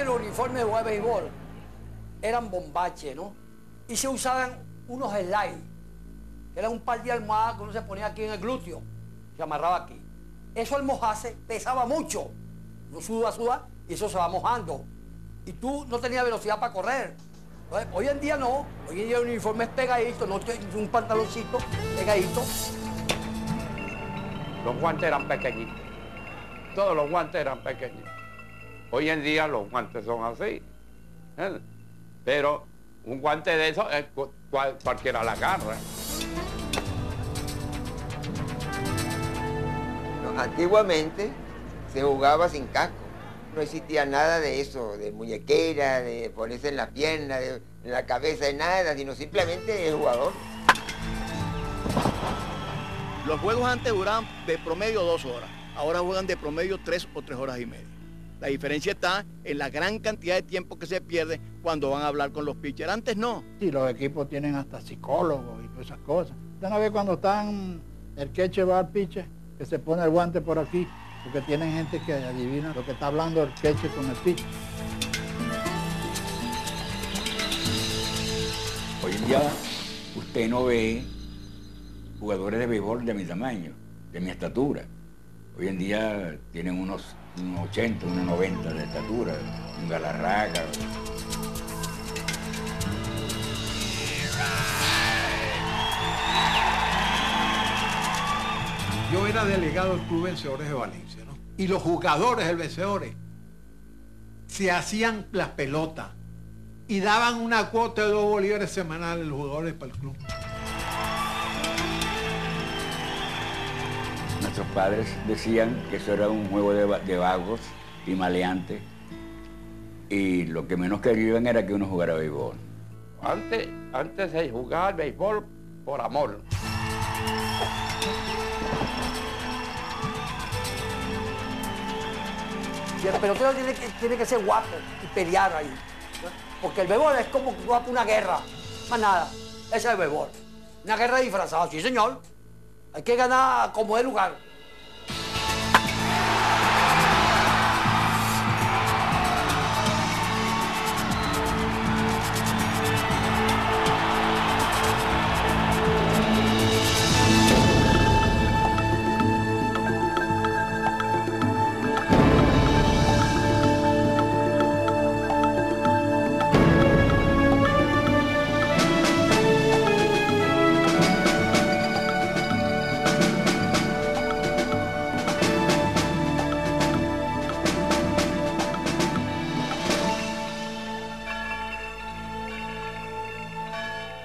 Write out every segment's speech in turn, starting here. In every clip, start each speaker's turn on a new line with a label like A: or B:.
A: los uniformes de béisbol eran bombache, ¿no? Y se usaban unos slides, que eran un par de almohadas que uno se ponía aquí en el glúteo, se amarraba aquí. Eso al mojarse pesaba mucho. No suda, y eso se va mojando. Y tú no tenías velocidad para correr. Entonces, hoy en día no. Hoy en día el uniforme es pegadito, no un pantaloncito pegadito.
B: Los guantes eran pequeñitos. Todos los guantes eran pequeñitos. Hoy en día los guantes son así. Pero un guante de eso cualquiera la agarra.
C: Antiguamente se jugaba sin casco. No existía nada de eso, de muñequera, de ponerse en la pierna, en la cabeza, de nada, sino simplemente el jugador.
D: Los juegos antes duraban de promedio 2 horas. Ahora juegan de promedio 3 o 3 horas y media. La diferencia está en la gran cantidad de tiempo que se pierde cuando van a hablar con los pitchers. Antes no.
E: Sí, los equipos tienen hasta psicólogos y todas esas cosas. Usted no ve cuando están, el catcher va al pitcher, que se pone el guante por aquí, porque tienen gente que adivina lo que está hablando el catcher con el pitcher.
F: Hoy en día usted no ve jugadores de béisbol de mi tamaño, de mi estatura. Hoy en día tienen unos 80, unos 90 de estatura, un Galarraga.
G: Yo era delegado del Club Vencedores de Valencia, ¿no? Y los jugadores del Vencedores se hacían las pelotas y daban una cuota de 2 bolívares semanales los jugadores para el club.
F: Nuestros padres decían que eso era un juego de vagos y maleantes, y lo que menos querían era que uno jugara béisbol.
B: Antes se jugaba béisbol por amor.
A: Y el pelotero tiene que ser guapo y pelear ahí, ¿no? Porque el béisbol es como una guerra, más nada. Ese es el béisbol. Una guerra disfrazada, sí señor. Hay que ganar como es lugar.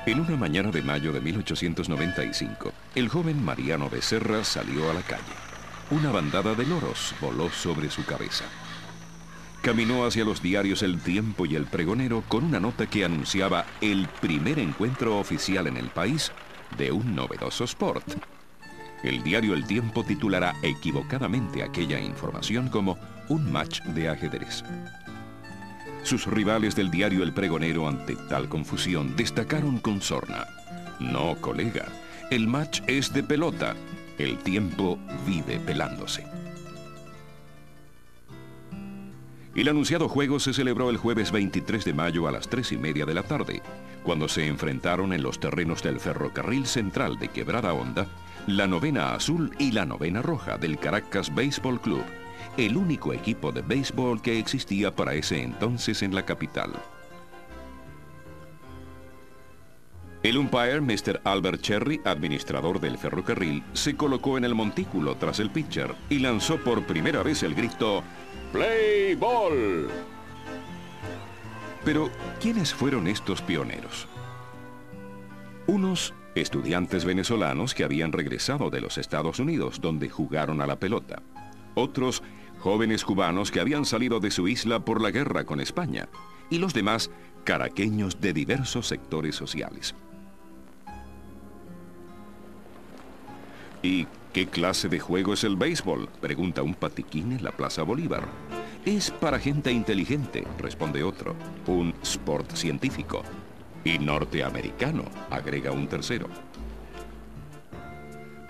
H: En una mañana de mayo de 1895, el joven Mariano Becerra salió a la calle. Una bandada de loros voló sobre su cabeza. Caminó hacia los diarios El Tiempo y El Pregonero con una nota que anunciaba el primer encuentro oficial en el país de un novedoso sport. El diario El Tiempo titulará equivocadamente aquella información como un match de ajedrez. Sus rivales del diario El Pregonero, ante tal confusión, destacaron con sorna: no, colega, el match es de pelota, el tiempo vive pelándose. El anunciado juego se celebró el jueves 23 de mayo a las 3:30 de la tarde, cuando se enfrentaron en los terrenos del Ferrocarril Central de Quebrada Honda la Novena Azul y la Novena Roja del Caracas Baseball Club, el único equipo de béisbol que existía para ese entonces en la capital. El umpire, Mr. Albert Cherry, administrador del ferrocarril, se colocó en el montículo tras el pitcher y lanzó por primera vez el grito "Play ball". Pero, ¿quiénes fueron estos pioneros? Unos estudiantes venezolanos que habían regresado de los Estados Unidos, donde jugaron a la pelota. Otros, jóvenes cubanos que habían salido de su isla por la guerra con España. Y los demás, caraqueños de diversos sectores sociales. ¿Y qué clase de juego es el béisbol?, pregunta un patiquín en la Plaza Bolívar. Es para gente inteligente, responde otro. Un sport científico. Y norteamericano, agrega un tercero.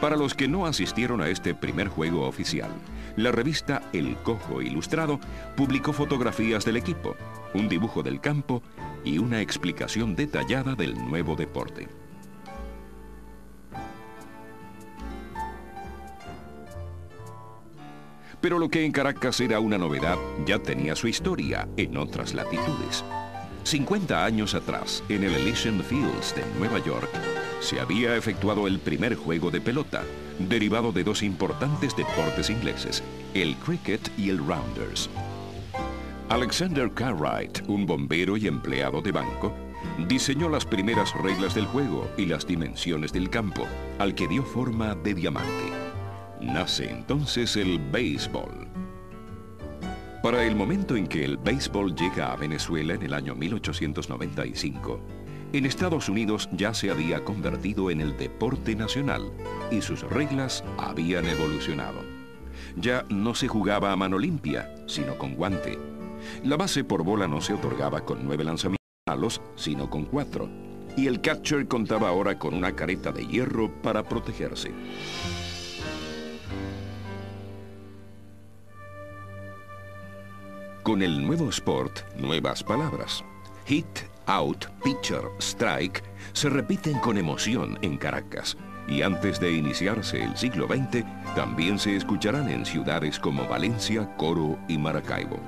H: Para los que no asistieron a este primer juego oficial, la revista El Cojo Ilustrado publicó fotografías del equipo, un dibujo del campo y una explicación detallada del nuevo deporte. Pero lo que en Caracas era una novedad ya tenía su historia en otras latitudes. 50 años atrás, en el Elysian Fields de Nueva York, se había efectuado el primer juego de pelota, derivado de dos importantes deportes ingleses, el cricket y el rounders. Alexander Cartwright, un bombero y empleado de banco, diseñó las primeras reglas del juego y las dimensiones del campo, al que dio forma de diamante. Nace entonces el béisbol. Para el momento en que el béisbol llega a Venezuela en el año 1895, en Estados Unidos ya se había convertido en el deporte nacional y sus reglas habían evolucionado. Ya no se jugaba a mano limpia, sino con guante. La base por bola no se otorgaba con 9 lanzamientos malos, sino con 4. Y el catcher contaba ahora con una careta de hierro para protegerse. Con el nuevo sport, nuevas palabras. Hit, out, pitcher, strike se repiten con emoción en Caracas. Y antes de iniciarse el siglo XX, también se escucharán en ciudades como Valencia, Coro y Maracaibo.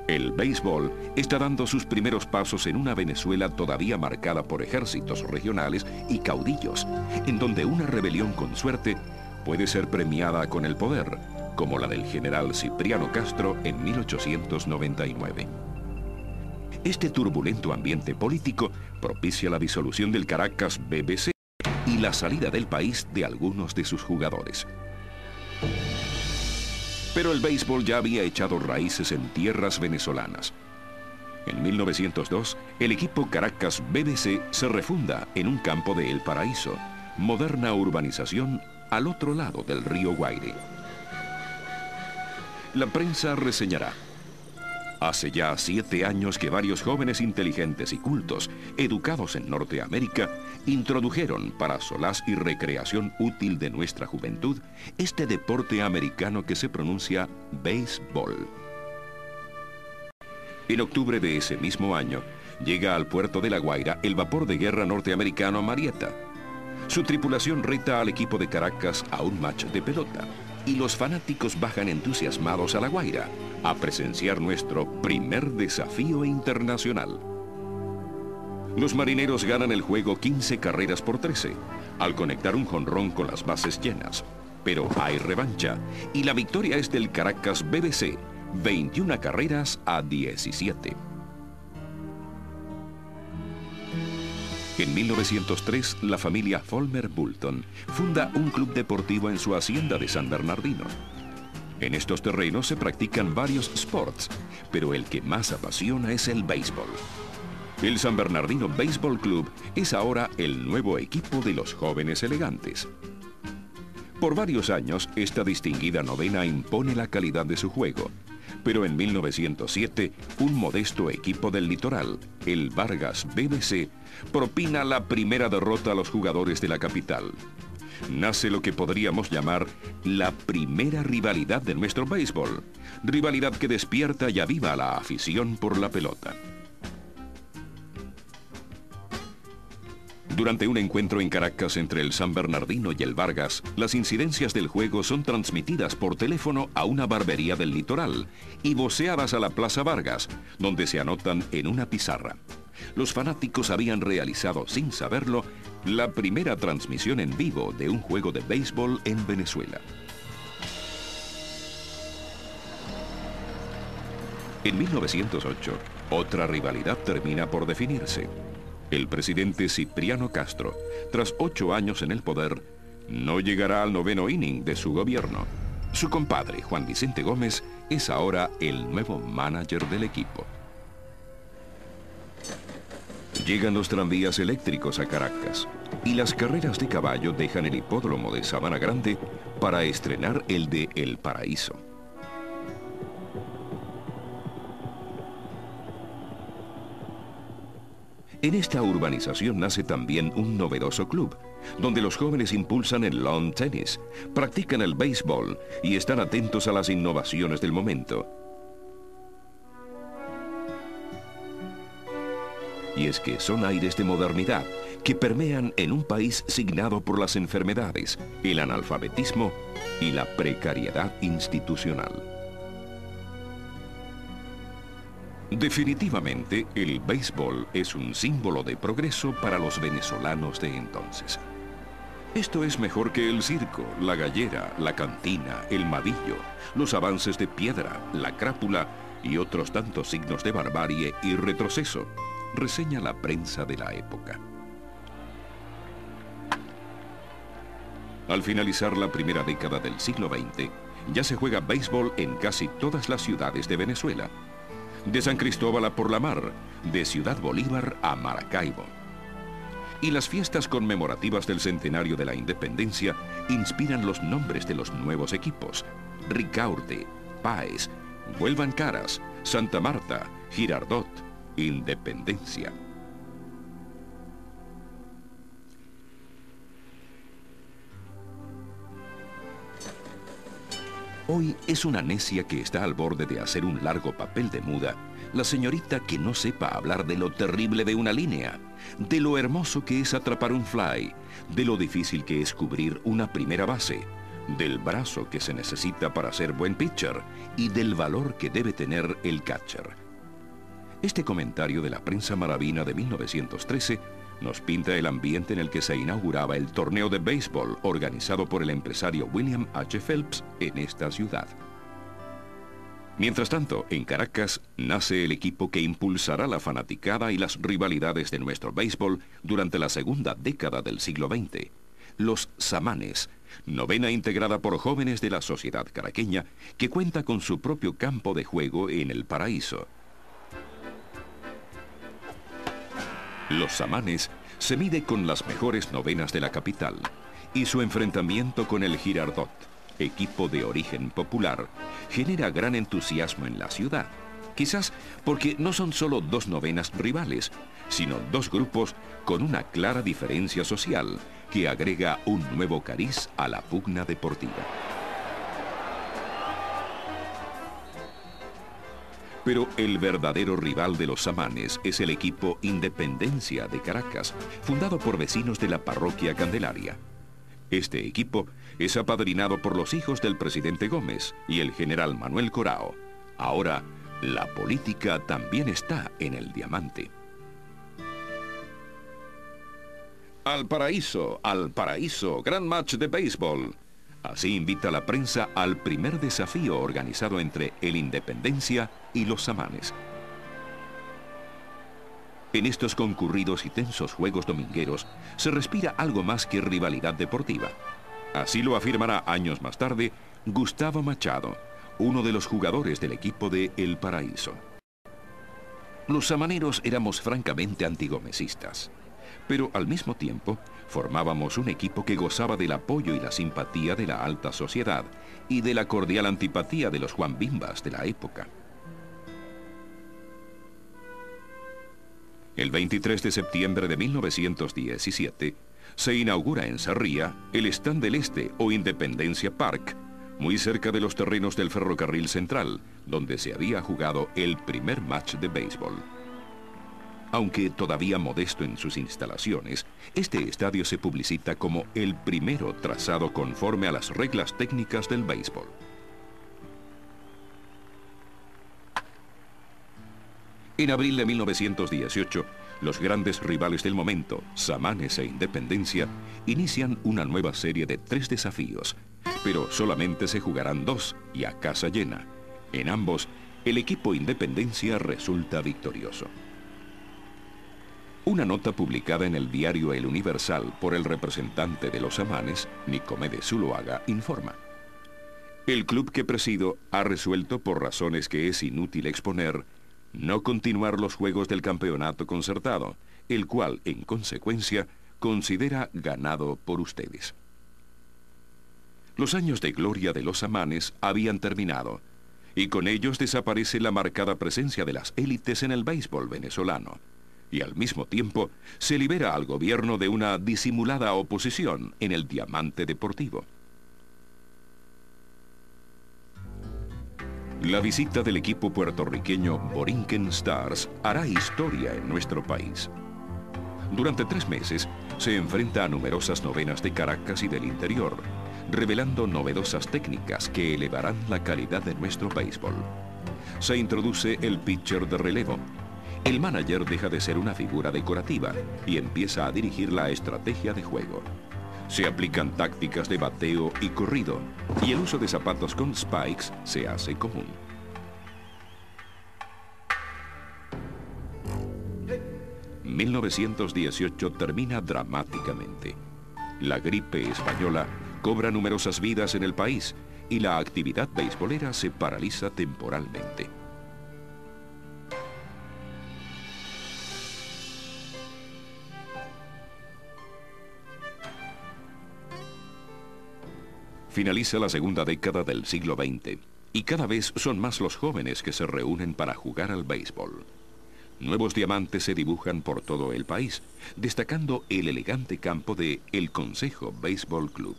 H: El béisbol está dando sus primeros pasos en una Venezuela todavía marcada por ejércitos regionales y caudillos, en donde una rebelión con suerte puede ser premiada con el poder, como la del general Cipriano Castro en 1899. Este turbulento ambiente político propicia la disolución del Caracas BBC y la salida del país de algunos de sus jugadores. Pero el béisbol ya había echado raíces en tierras venezolanas. En 1902, el equipo Caracas BBC se refunda en un campo de El Paraíso, moderna urbanización al otro lado del río Guaire. La prensa reseñará: hace ya 7 años que varios jóvenes inteligentes y cultos, educados en Norteamérica, introdujeron para solaz y recreación útil de nuestra juventud este deporte americano que se pronuncia béisbol. En octubre de ese mismo año, llega al puerto de La Guaira el vapor de guerra norteamericano Marietta. Su tripulación reta al equipo de Caracas a un match de pelota, y los fanáticos bajan entusiasmados a La Guaira a presenciar nuestro primer desafío internacional. Los marineros ganan el juego 15 carreras por 13, al conectar un jonrón con las bases llenas. Pero hay revancha, y la victoria es del Caracas BBC, 21 carreras a 17. En 1903, la familia Folmer Bulton funda un club deportivo en su hacienda de San Bernardino. En estos terrenos se practican varios sports, pero el que más apasiona es el béisbol. El San Bernardino Baseball Club es ahora el nuevo equipo de los jóvenes elegantes. Por varios años, esta distinguida novena impone la calidad de su juego, pero en 1907, un modesto equipo del litoral, el Vargas BBC, propina la primera derrota a los jugadores de la capital. Nace lo que podríamos llamar la primera rivalidad de nuestro béisbol, rivalidad que despierta y aviva la afición por la pelota. Durante un encuentro en Caracas entre el San Bernardino y el Vargas, las incidencias del juego son transmitidas por teléfono a una barbería del litoral y voceadas a la Plaza Vargas, donde se anotan en una pizarra. Los fanáticos habían realizado, sin saberlo, la primera transmisión en vivo de un juego de béisbol en Venezuela. En 1908, otra rivalidad termina por definirse. El presidente Cipriano Castro, tras 8 años en el poder, no llegará al 9º inning de su gobierno. Su compadre, Juan Vicente Gómez, es ahora el nuevo manager del equipo. Llegan los tranvías eléctricos a Caracas y las carreras de caballo dejan el hipódromo de Sabana Grande para estrenar el de El Paraíso. En esta urbanización nace también un novedoso club, donde los jóvenes impulsan el lawn tennis, practican el béisbol y están atentos a las innovaciones del momento. Y es que son aires de modernidad que permean en un país signado por las enfermedades, el analfabetismo y la precariedad institucional. Definitivamente, el béisbol es un símbolo de progreso para los venezolanos de entonces. Esto es mejor que el circo, la gallera, la cantina, el madillo, los avances de piedra, la crápula y otros tantos signos de barbarie y retroceso, reseña la prensa de la época. Al finalizar la primera década del siglo XX, ya se juega béisbol en casi todas las ciudades de Venezuela, de San Cristóbal a Porlamar, de Ciudad Bolívar a Maracaibo. Y las fiestas conmemorativas del centenario de la independencia inspiran los nombres de los nuevos equipos: Ricaurte, Páez, Vuelvan Caras, Santa Marta, Girardot, Independencia. Hoy es una necia que está al borde de hacer un largo papel de muda, la señorita que no sepa hablar de lo terrible de una línea, de lo hermoso que es atrapar un fly, de lo difícil que es cubrir una primera base, del brazo que se necesita para ser buen pitcher y del valor que debe tener el catcher. Este comentario de la prensa maravina de 1913 nos pinta el ambiente en el que se inauguraba el torneo de béisbol organizado por el empresario William H. Phelps en esta ciudad. Mientras tanto, en Caracas nace el equipo que impulsará la fanaticada y las rivalidades de nuestro béisbol durante la segunda década del siglo XX. Los Samanes, novena integrada por jóvenes de la sociedad caraqueña que cuenta con su propio campo de juego en El Paraíso. Los Samanes se mide con las mejores novenas de la capital y su enfrentamiento con el Girardot, equipo de origen popular, genera gran entusiasmo en la ciudad. Quizás porque no son solo dos novenas rivales, sino dos grupos con una clara diferencia social que agrega un nuevo cariz a la pugna deportiva. Pero el verdadero rival de los Samanes es el equipo Independencia de Caracas, fundado por vecinos de la parroquia Candelaria. Este equipo es apadrinado por los hijos del presidente Gómez y el general Manuel Corao. Ahora, la política también está en el diamante. Al paraíso, gran match de béisbol. Así invita la prensa al primer desafío organizado entre el Independencia y los Samanes. En estos concurridos y tensos juegos domingueros se respira algo más que rivalidad deportiva. Así lo afirmará años más tarde Gustavo Machado, uno de los jugadores del equipo de El Paraíso. Los samaneros éramos francamente antigomecistas, pero al mismo tiempo formábamos un equipo que gozaba del apoyo y la simpatía de la alta sociedad y de la cordial antipatía de los Juan Bimbas de la época. El 23 de septiembre de 1917 se inaugura en Sarría el Stand del Este o Independencia Park, muy cerca de los terrenos del Ferrocarril Central, donde se había jugado el primer match de béisbol. Aunque todavía modesto en sus instalaciones, este estadio se publicita como el primero trazado conforme a las reglas técnicas del béisbol. En abril de 1918, los grandes rivales del momento, Samanes e Independencia, inician una nueva serie de 3 desafíos, pero solamente se jugarán 2 y a casa llena. En ambos, el equipo Independencia resulta victorioso. Una nota publicada en el diario El Universal por el representante de los Samanes, Nicomedes Zuloaga, informa: el club que presido ha resuelto, por razones que es inútil exponer, no continuar los juegos del campeonato concertado, el cual, en consecuencia, considera ganado por ustedes. Los años de gloria de los Samanes habían terminado, y con ellos desaparece la marcada presencia de las élites en el béisbol venezolano. y al mismo tiempo se libera al gobierno de una disimulada oposición en el diamante deportivo. La visita del equipo puertorriqueño Borinquen Stars hará historia en nuestro país. Durante 3 meses se enfrenta a numerosas novenas de Caracas y del interior, revelando novedosas técnicas que elevarán la calidad de nuestro béisbol. Se introduce el pitcher de relevo. El manager deja de ser una figura decorativa y empieza a dirigir la estrategia de juego. Se aplican tácticas de bateo y corrido, y el uso de zapatos con spikes se hace común. En 1918 termina dramáticamente. La gripe española cobra numerosas vidas en el país y la actividad beisbolera se paraliza temporalmente. Finaliza la segunda década del siglo XX y cada vez son más los jóvenes que se reúnen para jugar al béisbol. Nuevos diamantes se dibujan por todo el país, destacando el elegante campo de El Consejo Béisbol Club.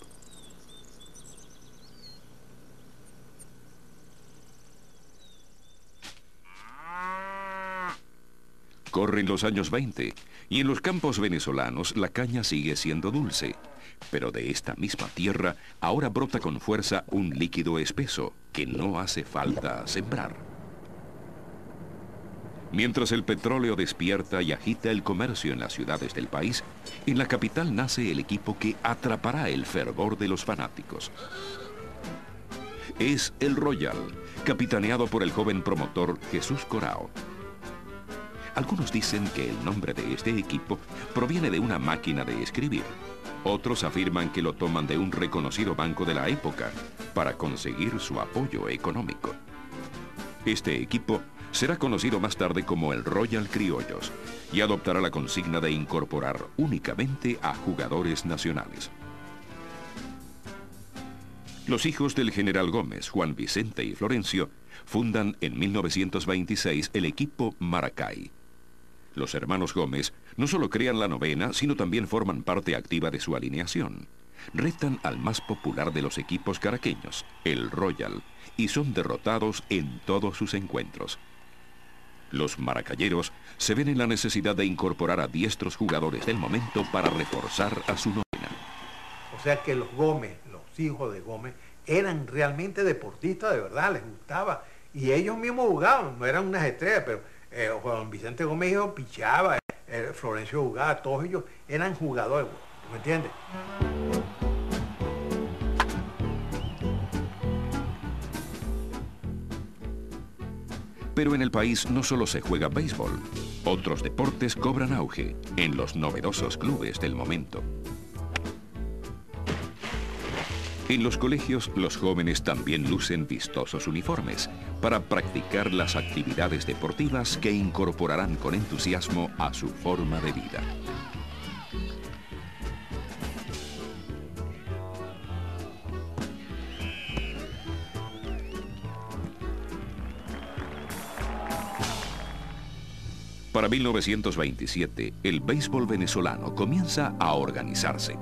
H: Corren los años 20 y en los campos venezolanos la caña sigue siendo dulce, pero de esta misma tierra ahora brota con fuerza un líquido espeso que no hace falta sembrar. Mientras el petróleo despierta y agita el comercio en las ciudades del país, en la capital nace el equipo que atrapará el fervor de los fanáticos. Es el Royal, capitaneado por el joven promotor Jesús Corao. Algunos dicen que el nombre de este equipo proviene de una máquina de escribir. Otros afirman que lo toman de un reconocido banco de la época para conseguir su apoyo económico. Este equipo será conocido más tarde como el Royal Criollos y adoptará la consigna de incorporar únicamente a jugadores nacionales. Los hijos del general Gómez, Juan Vicente y Florencio, fundan en 1926 el equipo Maracay. Los hermanos Gómez no solo crean la novena, sino también forman parte activa de su alineación. Retan al más popular de los equipos caraqueños, el Royal, y son derrotados en todos sus encuentros. Los maracayeros se ven en la necesidad de incorporar a diestros jugadores del momento para reforzar a su novena.
G: O sea que los Gómez, los hijos de Gómez, eran realmente deportistas de verdad, les gustaba. Y ellos mismos jugaban, no eran unas estrellas, pero Juan Vicente Gómez pichaba, Florencio jugaba, todos ellos eran jugadores, ¿me entiendes?
H: Pero en el país no solo se juega béisbol, otros deportes cobran auge en los novedosos clubes del momento. En los colegios, los jóvenes también lucen vistosos uniformes para practicar las actividades deportivas que incorporarán con entusiasmo a su forma de vida. Para 1927, el béisbol venezolano comienza a organizarse.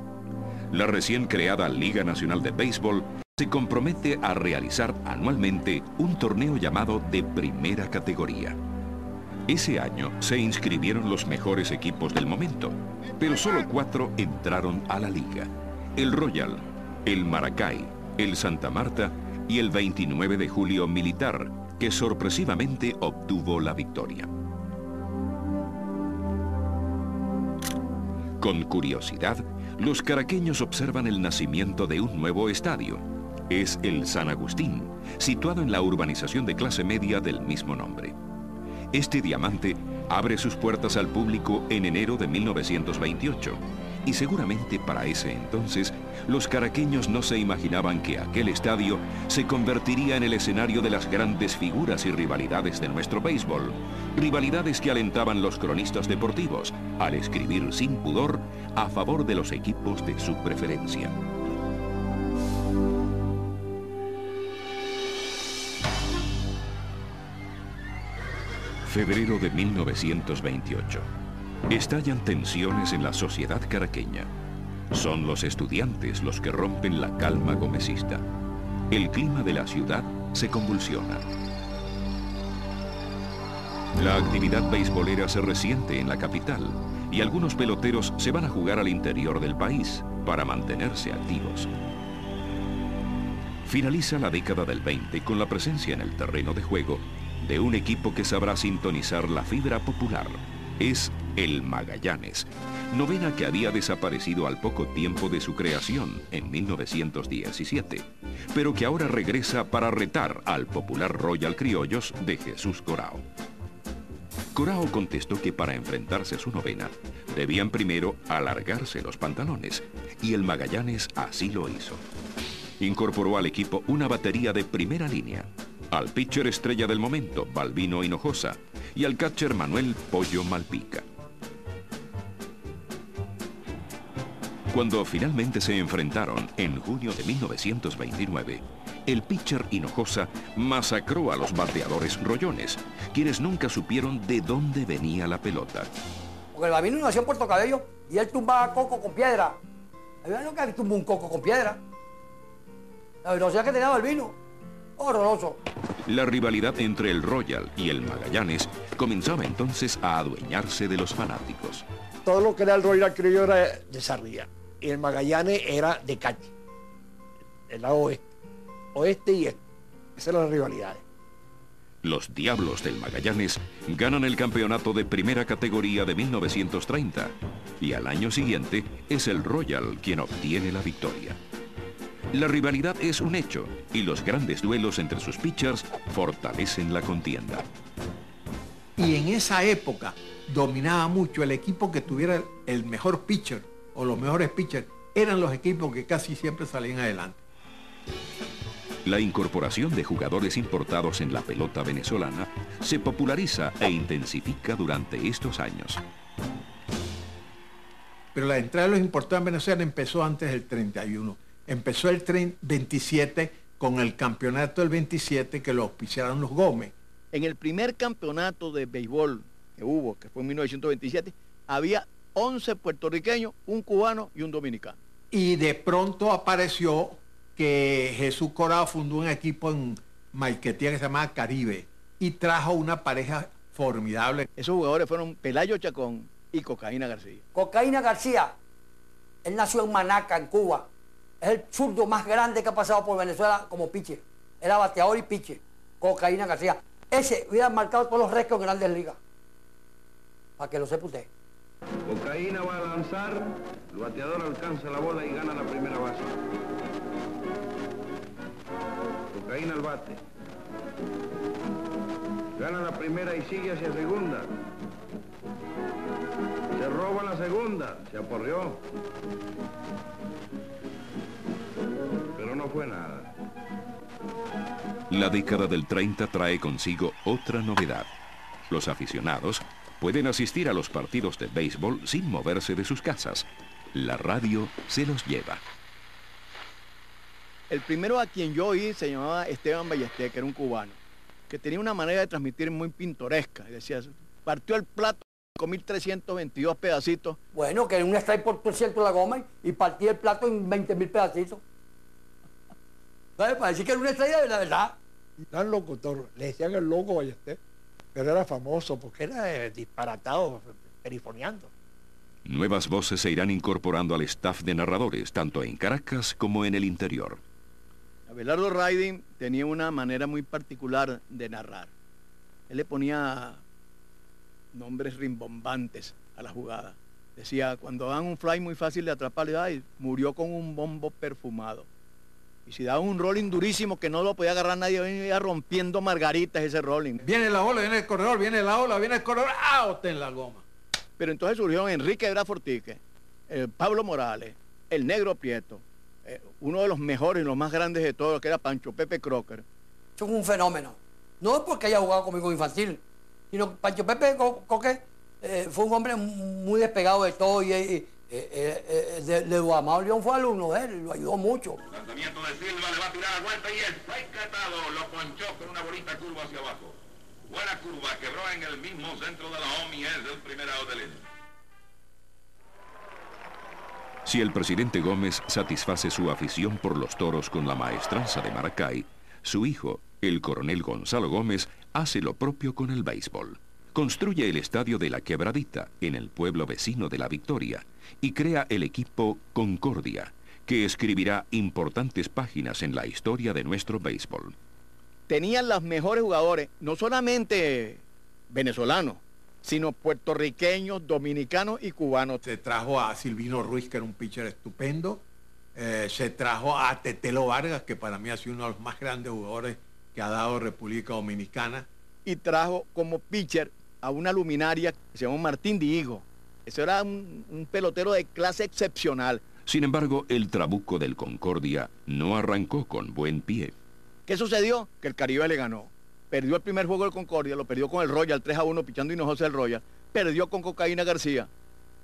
H: La recién creada Liga Nacional de Béisbol se compromete a realizar anualmente un torneo llamado de primera categoría. Ese año se inscribieron los mejores equipos del momento, pero solo 4 entraron a la liga: el Royal, el Maracay, el Santa Marta y el 29 de julio Militar, que sorpresivamente obtuvo la victoria. Con curiosidad, los caraqueños observan el nacimiento de un nuevo estadio. Es el San Agustín, situado en la urbanización de clase media del mismo nombre. Este diamante abre sus puertas al público en enero de 1928, y seguramente para ese entonces los caraqueños no se imaginaban que aquel estadio se convertiría en el escenario de las grandes figuras y rivalidades de nuestro béisbol, rivalidades que alentaban los cronistas deportivos al escribir sin pudor a favor de los equipos de su preferencia. Febrero de 1928. Estallan tensiones en la sociedad caraqueña. Son los estudiantes los que rompen la calma gomecista. El clima de la ciudad se convulsiona. La actividad beisbolera se resiente en la capital y algunos peloteros se van a jugar al interior del país para mantenerse activos. Finaliza la década del 20 con la presencia en el terreno de juego de un equipo que sabrá sintonizar la fibra popular. Es el Magallanes, novena que había desaparecido al poco tiempo de su creación, en 1917, pero que ahora regresa para retar al popular Royal Criollos de Jesús Corao. Corao contestó que para enfrentarse a su novena, debían primero alargarse los pantalones, y el Magallanes así lo hizo. Incorporó al equipo una batería de primera línea, al pitcher estrella del momento, Balbino Hinojosa, y al catcher Manuel Pollo Malpica. Cuando finalmente se enfrentaron en junio de 1929, el pitcher Hinojosa masacró a los bateadores rollones, quienes nunca supieron de dónde venía la pelota.
A: Porque el Balbino nació en Puerto Cabello y él tumbaba coco con piedra. ¿Había lo que tumbó un coco con piedra? La velocidad que tenía Balbino, horroroso.
H: La rivalidad entre el Royal y el Magallanes comenzaba entonces a adueñarse de los fanáticos.
I: Todo lo que era el Royal Criollo era de Sarria y el Magallanes era de calle, el lado oeste y este. Esas eran las rivalidades.
H: Los Diablos del Magallanes ganan el campeonato de primera categoría de 1930 y al año siguiente es el Royal quien obtiene la victoria. La rivalidad es un hecho y los grandes duelos entre sus pitchers fortalecen la contienda.
G: Y en esa época dominaba mucho el equipo que tuviera el mejor pitcher o los mejores pitchers. Eran los equipos que casi siempre salían adelante.
H: La incorporación de jugadores importados en la pelota venezolana se populariza e intensifica durante estos años.
G: Pero la entrada de los importados en Venezuela empezó antes del 31. Empezó el 27 con el campeonato del 27 que lo auspiciaron los Gómez.
D: En el primer campeonato de béisbol que hubo, que fue en 1927, había 11 puertorriqueños, un cubano y un dominicano.
G: Y de pronto apareció que Jesús Corao fundó un equipo en Maiquetía que se llamaba Caribe y trajo una pareja formidable.
D: Esos jugadores fueron Pelayo Chacón y Cocaína García.
A: Cocaína García, él nació en Manaca, en Cuba. Es el zurdo más grande que ha pasado por Venezuela como pitcher. Era bateador y pitcher. Cocaína García. Ese hubiera marcado todos los récords en Grandes Ligas. Para que lo sepa usted.
J: Cocaína va a lanzar, el bateador alcanza la bola y gana la primera base. Cocaína al bate. Gana la primera y sigue hacia segunda. Se roba la segunda, se aporreó. Pero no fue nada.
H: La década del 30 trae consigo otra novedad. Los aficionados pueden asistir a los partidos de béisbol sin moverse de sus casas. La radio se los lleva.
D: El primero a quien yo oí se llamaba Esteban Ballester, que era un cubano, que tenía una manera de transmitir muy pintoresca. Decía, partió el plato 5.322 pedacitos.
A: Bueno, que en un strike por 300 la goma y partía el plato en 20.000 pedacitos. ¿Sabes? Para decir que era una estrella de la verdad.
I: Era el locutor, le decían el loco Ballester, pero era famoso porque era disparatado, perifoneando.
H: Nuevas voces se irán incorporando al staff de narradores, tanto en Caracas como en el interior.
D: Abelardo Riding tenía una manera muy particular de narrar. Él le ponía nombres rimbombantes a la jugada. Decía, cuando dan un fly muy fácil de atrapar, ay, murió con un bombo perfumado. Y si daban un rolling durísimo que no lo podía agarrar nadie, venía rompiendo margaritas ese rolling.
G: Viene la ola, viene el corredor, viene la ola, viene el corredor, ¡out en la goma!
D: Pero entonces surgió Enrique Brafortique, Pablo Morales, el Negro Prieto, uno de los mejores y los más grandes de todos, que era Pancho Pepe Crocker.
A: Eso es un fenómeno. No es porque haya jugado conmigo infantil, sino Pancho Pepe Crocker fue un hombre muy despegado de todo y de Guamao León fue alumno de él, lo ayudó mucho.
B: Lanzamiento de Silva, le va a tirar a vuelta y el strike catado lo ponchó con una bonita curva hacia abajo. Buena curva, quebró en el mismo centro de la OMI, es el primer out del inning.
H: Si el presidente Gómez satisface su afición por los toros con la maestranza de Maracay, su hijo, el coronel Gonzalo Gómez, hace lo propio con el béisbol. Construye el estadio de La Quebradita, en el pueblo vecino de La Victoria, y crea el equipo Concordia, que escribirá importantes páginas en la historia de nuestro béisbol.
D: Tenían los mejores jugadores, no solamente venezolanos, sino puertorriqueños, dominicanos y cubanos.
G: Se trajo a Silvino Ruiz, que era un pitcher estupendo. Se trajo a Tetelo Vargas, que para mí ha sido uno de los más grandes jugadores que ha dado República Dominicana.
D: Y trajo como pitcher a una luminaria que se llamó Martín Dihigo. Eso era un pelotero de clase excepcional.
H: Sin embargo, el trabuco del Concordia no arrancó con buen pie.
D: ¿Qué sucedió? Que el Caribe le ganó. Perdió el primer juego del Concordia, lo perdió con el Royal 3-1, pichando Hinojosa del Royal. Perdió con Cocaína García.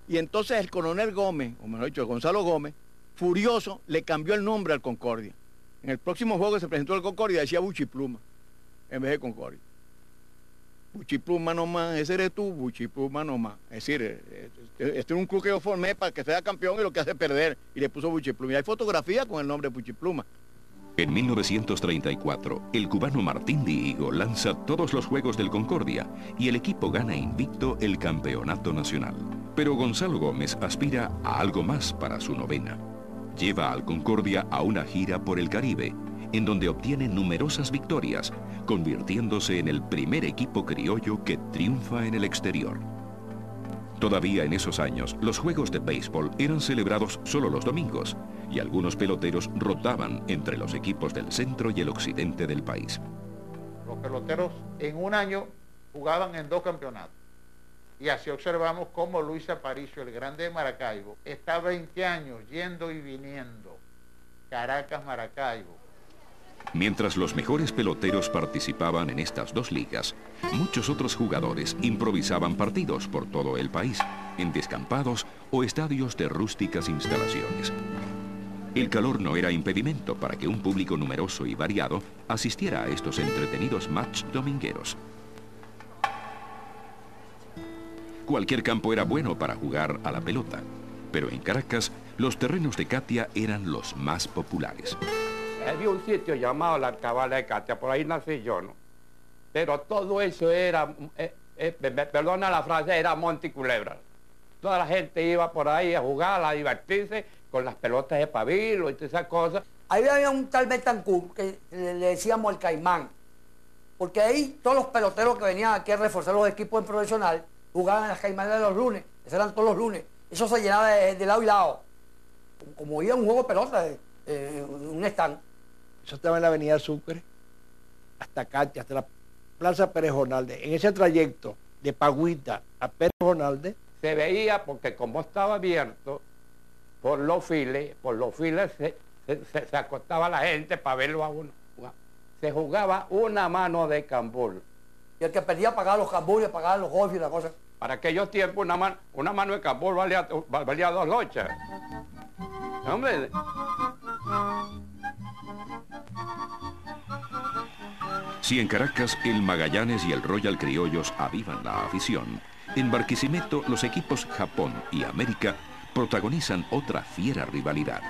D: Y entonces el coronel Gómez, o mejor dicho, Gonzalo Gómez, furioso, le cambió el nombre al Concordia. En el próximo juego que se presentó el Concordia decía Buchipluma, en vez de Concordia. Buchipluma nomás, ese eres tú, Buchipluma nomás. Es decir, este es un club que yo formé para que sea campeón y lo que hace perder. Y le puso Buchipluma. Y hay fotografía con el nombre Buchipluma.
H: En 1934, el cubano Martín Dihigo lanza todos los juegos del Concordia y el equipo gana invicto el campeonato nacional. Pero Gonzalo Gómez aspira a algo más para su novena. Lleva al Concordia a una gira por el Caribe, en donde obtiene numerosas victorias, convirtiéndose en el primer equipo criollo que triunfa en el exterior. Todavía en esos años, los juegos de béisbol eran celebrados solo los domingos y algunos peloteros rotaban entre los equipos del centro y el occidente del país.
K: Los peloteros en un año jugaban en 2 campeonatos. Y así observamos cómo Luis Aparicio, el grande de Maracaibo, está 20 años yendo y viniendo. Caracas-Maracaibo.
H: Mientras los mejores peloteros participaban en estas 2 ligas, muchos otros jugadores improvisaban partidos por todo el país, en descampados o estadios de rústicas instalaciones. El calor no era impedimento para que un público numeroso y variado asistiera a estos entretenidos match domingueros. Cualquier campo era bueno para jugar a la pelota, pero en Caracas los terrenos de Catia eran los más populares.
B: Había un sitio llamado la Alcabala de Catia, por ahí nací yo, ¿no? Pero todo eso era, perdona la frase, era monte y culebra. Toda la gente iba por ahí a jugar, a divertirse con las pelotas de pabilo y todas esas cosas.
A: Ahí había un tal Betancourt que le decíamos el Caimán, porque ahí todos los peloteros que venían aquí a reforzar los equipos en profesional jugaban en las Caimanes de los lunes, esos eran todos los lunes. Eso se llenaba de lado y lado, como iba un juego de pelota, un stand.
I: Eso estaba en la avenida Sucre, hasta Catia, hasta la Plaza Pérez Jonalde. En ese trayecto de Pagüita a Pérez Jonalde,
B: se veía, porque como estaba abierto, por los files se acostaba la gente para verlo a uno. Se jugaba una mano de cambur.
A: Y el que perdía pagaba los cambures, pagaba los golfes y la cosa.
B: Para aquellos tiempos una mano de cambur valía 2 lochas. Hombre.
H: Si en Caracas el Magallanes y el Royal Criollos avivan la afición, en Barquisimeto los equipos Japón y América protagonizan otra fiera rivalidad.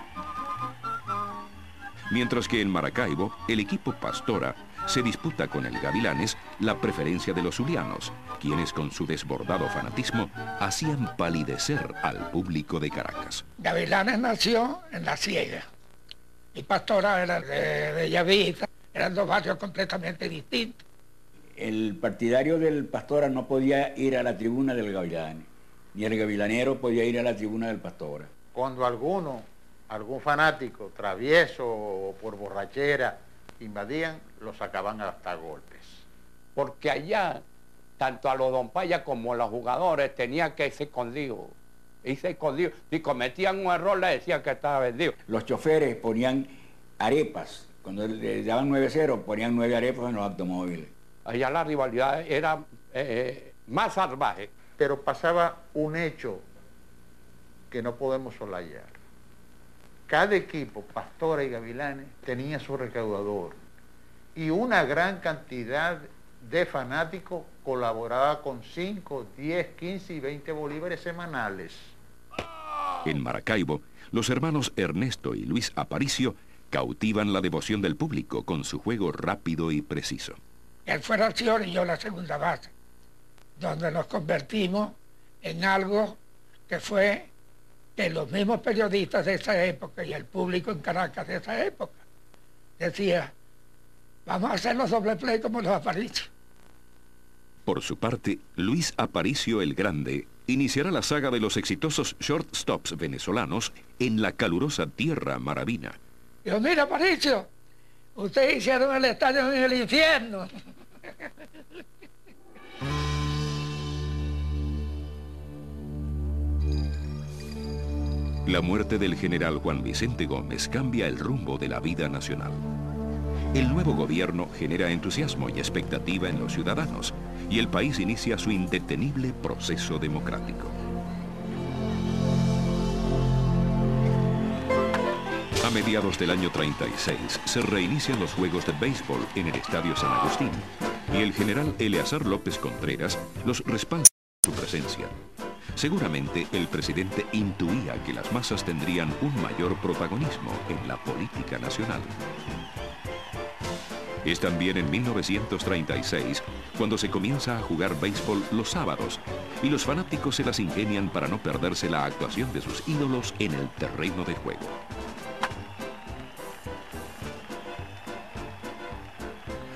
H: Mientras que en Maracaibo el equipo Pastora se disputa con el Gavilanes la preferencia de los zulianos, quienes con su desbordado fanatismo hacían palidecer al público de Caracas.
L: Gavilanes nació en La Ciega y Pastora era de Bellavista. Eran 2 barrios completamente distintos.
F: El partidario del Pastora no podía ir a la tribuna del Gavilanes, ni el gavilanero podía ir a la tribuna del Pastora.
K: Cuando algún fanático travieso o por borrachera invadían, los sacaban hasta golpes.
B: Porque allá, tanto a los don Paya como a los jugadores tenían que irse escondidos. Si cometían un error, le decían que estaba vendido.
F: Los choferes ponían arepas. Cuando le daban 9-0, ponían 9 arepas en los automóviles.
B: Allá la rivalidad era más salvaje.
K: Pero pasaba un hecho que no podemos soslayar. Cada equipo, Pastora y Gavilanes, tenía su recaudador. Y una gran cantidad de fanáticos colaboraba con 5, 10, 15 y 20 bolívares semanales.
H: En Maracaibo, los hermanos Ernesto y Luis Aparicio cautivan la devoción del público con su juego rápido y preciso.
L: Él fue la acción y yo la segunda base, donde nos convertimos en algo que fue que los mismos periodistas de esa época y el público en Caracas de esa época decía, vamos a hacer los doble play como los Aparicio.
H: Por su parte, Luis Aparicio el Grande iniciará la saga de los exitosos shortstops venezolanos en la calurosa tierra maravina.
L: Digo, mira, Aparicio, ustedes hicieron el estadio en el infierno.
H: La muerte del general Juan Vicente Gómez cambia el rumbo de la vida nacional. El nuevo gobierno genera entusiasmo y expectativa en los ciudadanos y el país inicia su indetenible proceso democrático. A mediados del año 36 se reinician los juegos de béisbol en el Estadio San Agustín y el general Eleazar López Contreras los respalda con su presencia. Seguramente el presidente intuía que las masas tendrían un mayor protagonismo en la política nacional. Es también en 1936 cuando se comienza a jugar béisbol los sábados y los fanáticos se las ingenian para no perderse la actuación de sus ídolos en el terreno de juego.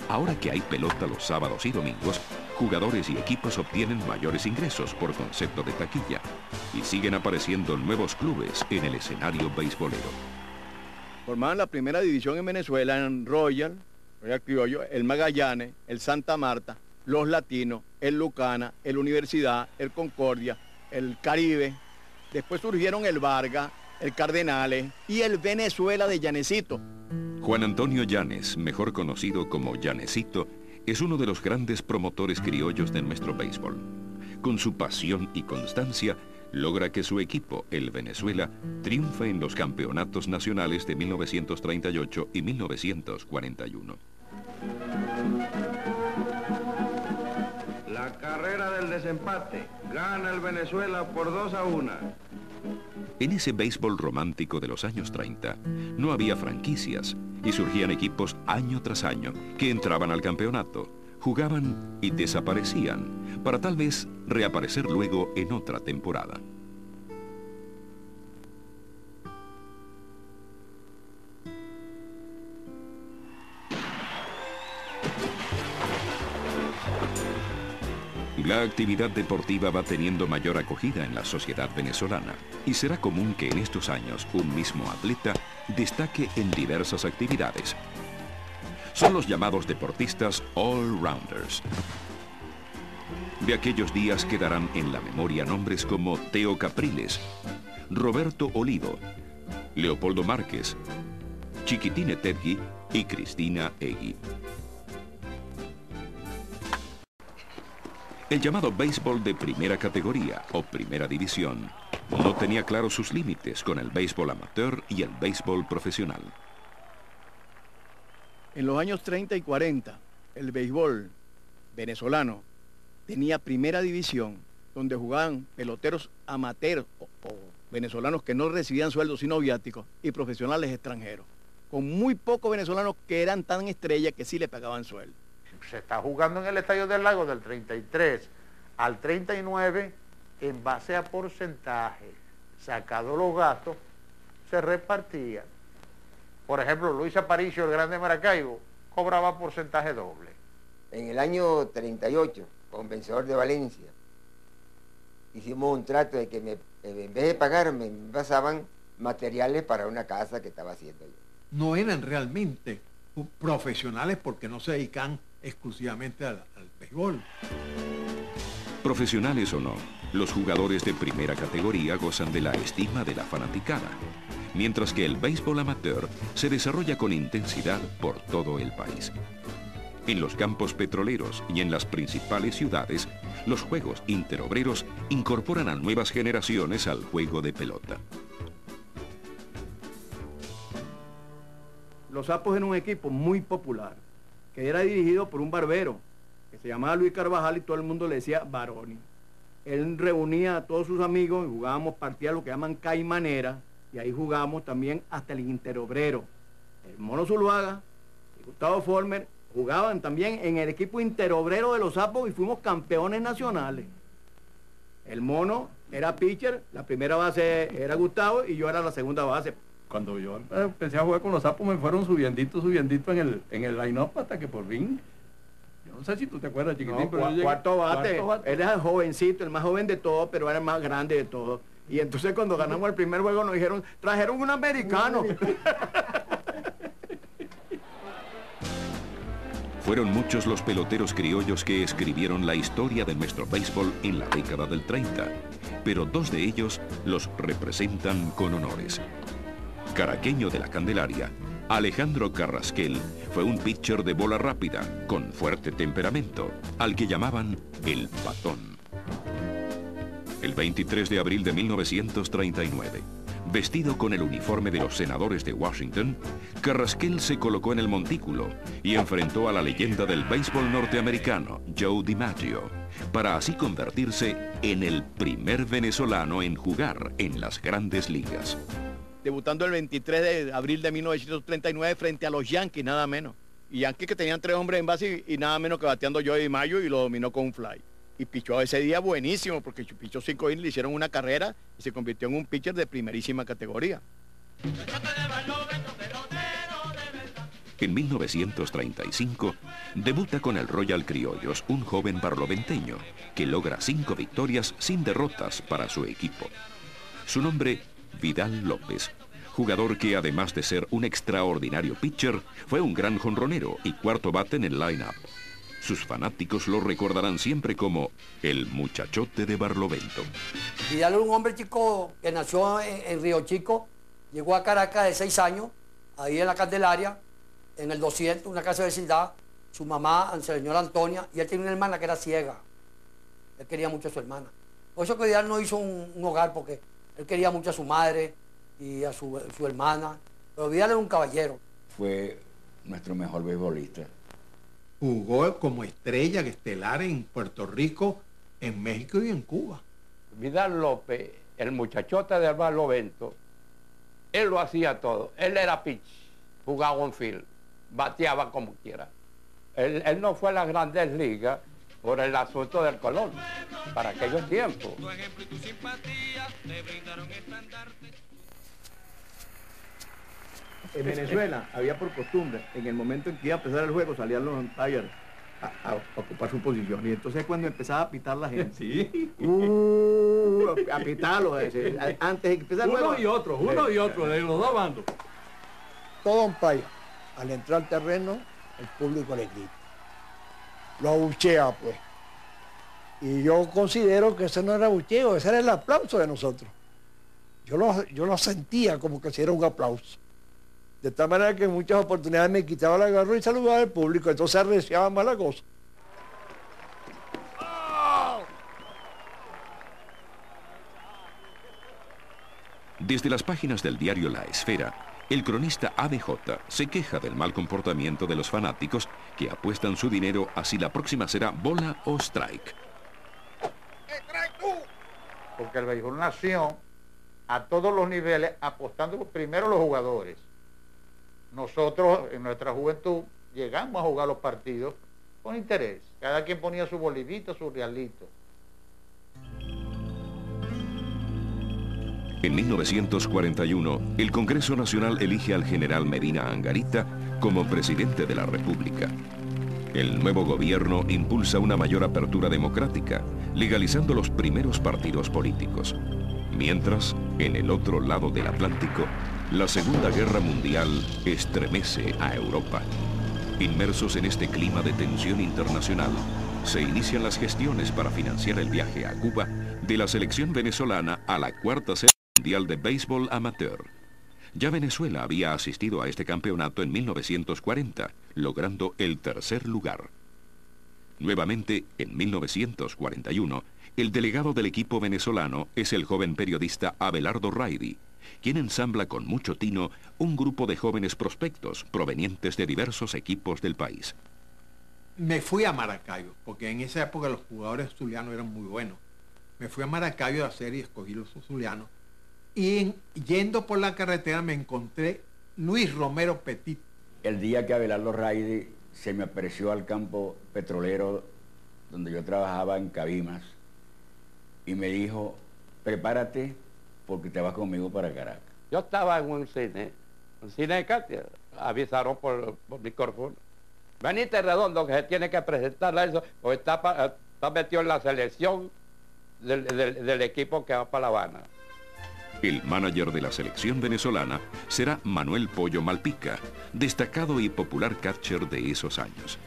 H: Ahora que hay pelota los sábados y domingos, jugadores y equipos obtienen mayores ingresos por concepto de taquilla y siguen apareciendo nuevos clubes en el escenario beisbolero.
D: Formaban la primera división en Venezuela en Royal Criollo, el Magallanes, el Santa Marta, los Latinos, el Lucana, el Universidad, el Concordia, el Caribe. Después surgieron el Vargas, el Cardenales y el Venezuela de Llanecito.
H: Juan Antonio Llanes, mejor conocido como Llanecito, es uno de los grandes promotores criollos de nuestro béisbol. Con su pasión y constancia, logra que su equipo, el Venezuela, triunfe en los campeonatos nacionales de 1938 y 1941.
J: La carrera del desempate. Gana el Venezuela por 2-1.
H: En ese béisbol romántico de los años 30, no había franquicias y surgían equipos año tras año que entraban al campeonato, jugaban y desaparecían, para tal vez reaparecer luego en otra temporada. La actividad deportiva va teniendo mayor acogida en la sociedad venezolana y será común que en estos años un mismo atleta destaque en diversas actividades. Son los llamados deportistas all-rounders. De aquellos días quedarán en la memoria nombres como Teo Capriles, Roberto Olivo, Leopoldo Márquez, Chiquitín Etegui y Cristina Egui. El llamado béisbol de primera categoría o primera división no tenía claros sus límites con el béisbol amateur y el béisbol profesional.
D: En los años 30 y 40, el béisbol venezolano tenía primera división, donde jugaban peloteros amateurs o venezolanos que no recibían sueldos sino viáticos y profesionales extranjeros, con muy pocos venezolanos que eran tan estrellas que sí le pagaban sueldo.
K: Se está jugando en el Estadio del Lago del 33 al 39 en base a porcentaje. Sacados los gastos, se repartía. Por ejemplo, Luis Aparicio, el Grande Maracaibo, cobraba porcentaje doble.
C: En el año 38, con Vencedor de Valencia, hicimos un trato de que en vez de pagarme, me pasaban materiales para una casa que estaba haciendo yo.
G: No eran realmente profesionales porque no se dedican exclusivamente al béisbol.
H: Profesionales o no, los jugadores de primera categoría gozan de la estima de la fanaticada, mientras que el béisbol amateur se desarrolla con intensidad por todo el país. En los campos petroleros y en las principales ciudades, los juegos interobreros incorporan a nuevas generaciones al juego de pelota.
D: Los Sapos eran un equipo muy popular, que era dirigido por un barbero, que se llamaba Luis Carvajal y todo el mundo le decía Baroni. él reunía a todos sus amigos y jugábamos partidas lo que llaman caimanera, y ahí jugábamos también hasta el interobrero. El Mono Zuluaga y Gustavo Former jugaban también en el equipo interobrero de los Sapos y fuimos campeones nacionales. El Mono era pitcher, la primera base era Gustavo y yo era la segunda base.
M: Cuando yo empecé a jugar con los Sapos me fueron subiendito en el line-up hasta que por fin, yo no sé si tú te acuerdas, chiquitín,
D: No,
M: pero yo
D: cuarto bate.
M: cuarto bate.
D: Él era el jovencito, el más joven de todos, pero era el más grande de todos. Y entonces cuando ganamos el primer juego nos dijeron, trajeron un americano.
H: Fueron muchos los peloteros criollos que escribieron la historia de nuestro béisbol en la década del 30, pero dos de ellos los representan con honores. Caraqueño de la Candelaria, Alejandro Carrasquel fue un pitcher de bola rápida, con fuerte temperamento, al que llamaban el Patón. El 23 de abril de 1939, vestido con el uniforme de los senadores de Washington, Carrasquel se colocó en el montículo y enfrentó a la leyenda del béisbol norteamericano, Joe DiMaggio, para así convertirse en el primer venezolano en jugar en las grandes ligas.
D: Debutando el 23 de abril de 1939 frente a los Yankees, nada menos. Y Yankees que tenían 3 hombres en base y nada menos que bateando Joe DiMaggio y lo dominó con un fly. Y pichó ese día buenísimo porque pichó 5 innings, le hicieron una carrera y se convirtió en un pitcher de primerísima categoría.
H: En 1935, debuta con el Royal Criollos un joven barloventeño que logra 5 victorias sin derrotas para su equipo. Su nombre, Vidal López, jugador que además de ser un extraordinario pitcher, fue un gran jonronero y cuarto bate en el line-up. Sus fanáticos lo recordarán siempre como el muchachote de Barlovento.
A: Vidal era un hombre chico que nació en Río Chico, llegó a Caracas de 6 años, ahí en la Candelaria, en el 200, una casa de vecindad, su mamá, la señora Antonia, y él tenía una hermana que era ciega. Él quería mucho a su hermana. Por eso que Vidal no hizo un hogar, porque él quería mucho a su madre y a su hermana. Pero Vidal era un caballero.
F: Fue nuestro mejor beisbolista.
G: Jugó como estrella estelar en Puerto Rico, en México y en Cuba.
B: Vidal López, el muchachote del Barlovento, él lo hacía todo. Él era pitch, jugaba on field, bateaba como quiera. Él no fue a las grandes ligas por el asunto del color, para aquellos tiempos.
D: En Venezuela había por costumbre, en el momento en que iba a empezar el juego, salían los umpires a ocupar su posición. Y entonces cuando empezaba a pitar la gente,
M: Sí.
D: A pitarlo, antes de empezar el juego.
M: Uno y otro, de los dos bandos.
I: Todo umpire, al entrar al terreno, el público le grita. Lo abuchea, pues. Y yo considero que ese no era abucheo, ese era el aplauso de nosotros. Yo lo sentía como que si era un aplauso. De tal manera que en muchas oportunidades me quitaba la gorra y saludaba al público, entonces arreciaba más la cosa.
H: Desde las páginas del diario La Esfera, el cronista ABJ se queja del mal comportamiento de los fanáticos que apuestan su dinero a si la próxima será bola o strike.
K: Porque el béisbol nació a todos los niveles apostando primero los jugadores. Nosotros en nuestra juventud llegamos a jugar los partidos con interés. Cada quien ponía su bolivito, su realito.
H: En 1941, el Congreso Nacional elige al general Medina Angarita como presidente de la República. El nuevo gobierno impulsa una mayor apertura democrática, legalizando los primeros partidos políticos. Mientras, en el otro lado del Atlántico, la Segunda Guerra Mundial estremece a Europa. Inmersos en este clima de tensión internacional, se inician las gestiones para financiar el viaje a Cuba de la selección venezolana a la cuarta serie mundial de béisbol amateur. Ya Venezuela había asistido a este campeonato en 1940, logrando el tercer lugar. Nuevamente, en 1941, el delegado del equipo venezolano es el joven periodista Abelardo Raidy, quien ensambla con mucho tino un grupo de jóvenes prospectos provenientes de diversos equipos del país.
G: Me fui a Maracaibo, porque en esa época los jugadores zulianos eran muy buenos. me fui a Maracaibo a hacer y escogí los Zulianos. Y yendo por la carretera me encontré Luis Romero Petit.
F: El día que Abelardo Rayde se me apareció al campo petrolero donde yo trabajaba en Cabimas y me dijo, prepárate porque te vas conmigo para Caracas.
B: Yo estaba en un cine de Katia, avisaron por micrófono. Benítez Redondo, que se tiene que presentar a eso, o está metido en la selección del equipo que va para La Habana.
H: El manager de la selección venezolana será Manuel Pollo Malpica, destacado y popular catcher de esos años.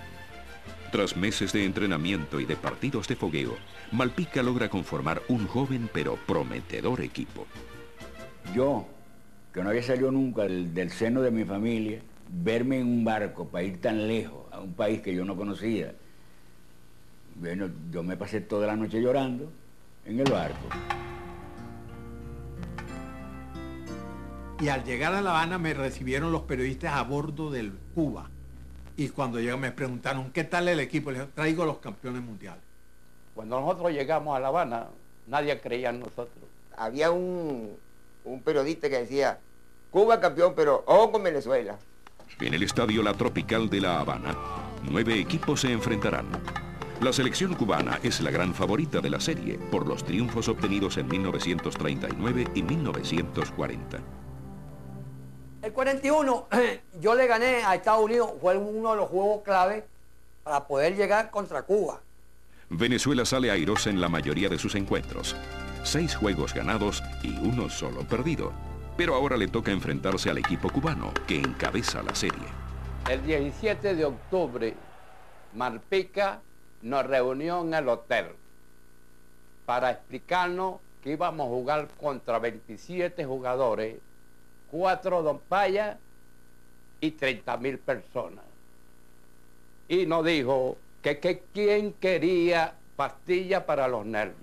H: Tras meses de entrenamiento y de partidos de fogueo, Malpica logra conformar un joven pero prometedor equipo.
F: Yo, que no había salido nunca del seno de mi familia, verme en un barco para ir tan lejos a un país que yo no conocía. Bueno, yo me pasé toda la noche llorando en el barco.
G: Y al llegar a La Habana me recibieron los periodistas a bordo del Cuba. Y cuando llegaron me preguntaron, ¿qué tal el equipo? Les dije, traigo los campeones mundiales.
B: Cuando nosotros llegamos a La Habana, nadie creía en nosotros.
C: Había un periodista que decía, Cuba campeón, pero ojo con Venezuela.
H: En el estadio La Tropical de La Habana, 9 equipos se enfrentarán. La selección cubana es la gran favorita de la serie por los triunfos obtenidos en 1939 y 1940.
A: El 41, yo le gané a Estados Unidos, fue uno de los juegos clave para poder llegar contra Cuba.
H: Venezuela sale airosa en la mayoría de sus encuentros. 6 juegos ganados y 1 solo perdido. Pero ahora le toca enfrentarse al equipo cubano, que encabeza la serie.
B: El 17 de octubre, Malpica nos reunió en el hotel para explicarnos que íbamos a jugar contra 27 jugadores, 4 dompayas y 30.000 personas. Y nos dijo que quién quería pastillas para los nervios.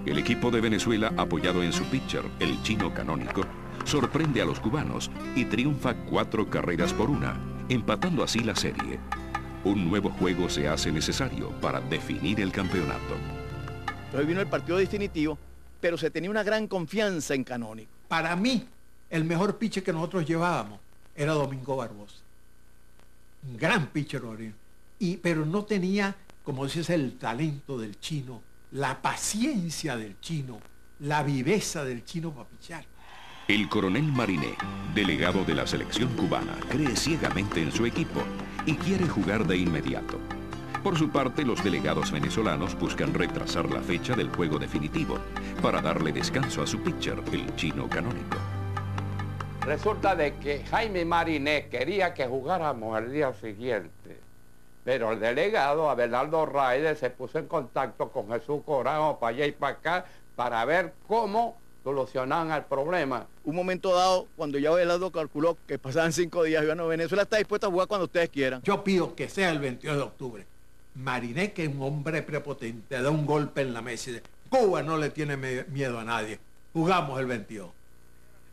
H: El equipo de Venezuela, apoyado en su pitcher, el Chino Canónico, sorprende a los cubanos y triunfa 4 carreras por 1, empatando así la serie. Un nuevo juego se hace necesario para definir el campeonato.
D: Entonces vino el partido definitivo, pero se tenía una gran confianza en Canónico.
G: Para mí, el mejor pitcher que nosotros llevábamos era Domingo Barbosa. Un gran pitcher, pero no tenía, como dices, el talento del chino, la paciencia del chino, la viveza del chino para pichar.
H: El coronel Mariné, delegado de la selección cubana, cree ciegamente en su equipo y quiere jugar de inmediato. Por su parte, los delegados venezolanos buscan retrasar la fecha del juego definitivo para darle descanso a su pitcher, el Chino Canónico.
B: Resulta de que Jaime Mariné quería que jugáramos el día siguiente, pero el delegado Abelardo Rayde se puso en contacto con Jesús Corao para allá y para acá para ver cómo solucionaban el problema.
D: Un momento dado, cuando ya Abelardo calculó que pasaban 5 días, bueno, Venezuela está dispuesta a jugar cuando ustedes quieran.
G: Yo pido que sea el 22 de octubre. Mariné, que es un hombre prepotente, da un golpe en la mesa y dice, Cuba no le tiene miedo a nadie, jugamos el 22.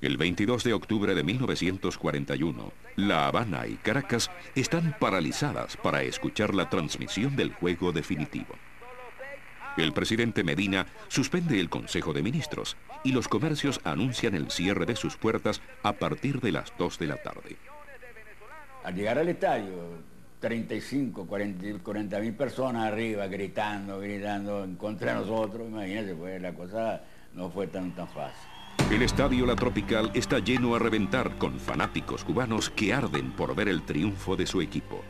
H: El 22 de octubre de 1941, La Habana y Caracas están paralizadas para escuchar la transmisión del juego definitivo. El presidente Medina suspende el Consejo de Ministros y los comercios anuncian el cierre de sus puertas a partir de las 2 de la tarde.
F: Al llegar al estadio, 35, 40 mil personas arriba gritando en contra de nosotros, imagínense, pues la cosa no fue tan fácil.
H: El estadio La Tropical está lleno a reventar con fanáticos cubanos que arden por ver el triunfo de su equipo.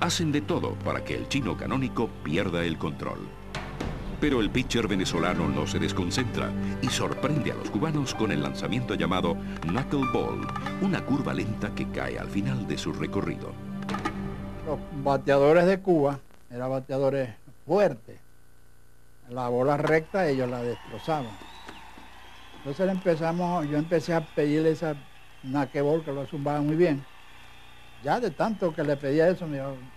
H: Hacen de todo para que el Chino Canónico pierda el control. Pero el pitcher venezolano no se desconcentra y sorprende a los cubanos con el lanzamiento llamado Knuckleball, una curva lenta que cae al final de su recorrido.
E: Los bateadores de Cuba eran bateadores fuertes. La bola recta ellos la destrozaban. Entonces yo empecé a pedirle esa knuckleball que lo zumbaba muy bien. Ya de tanto que le pedía eso,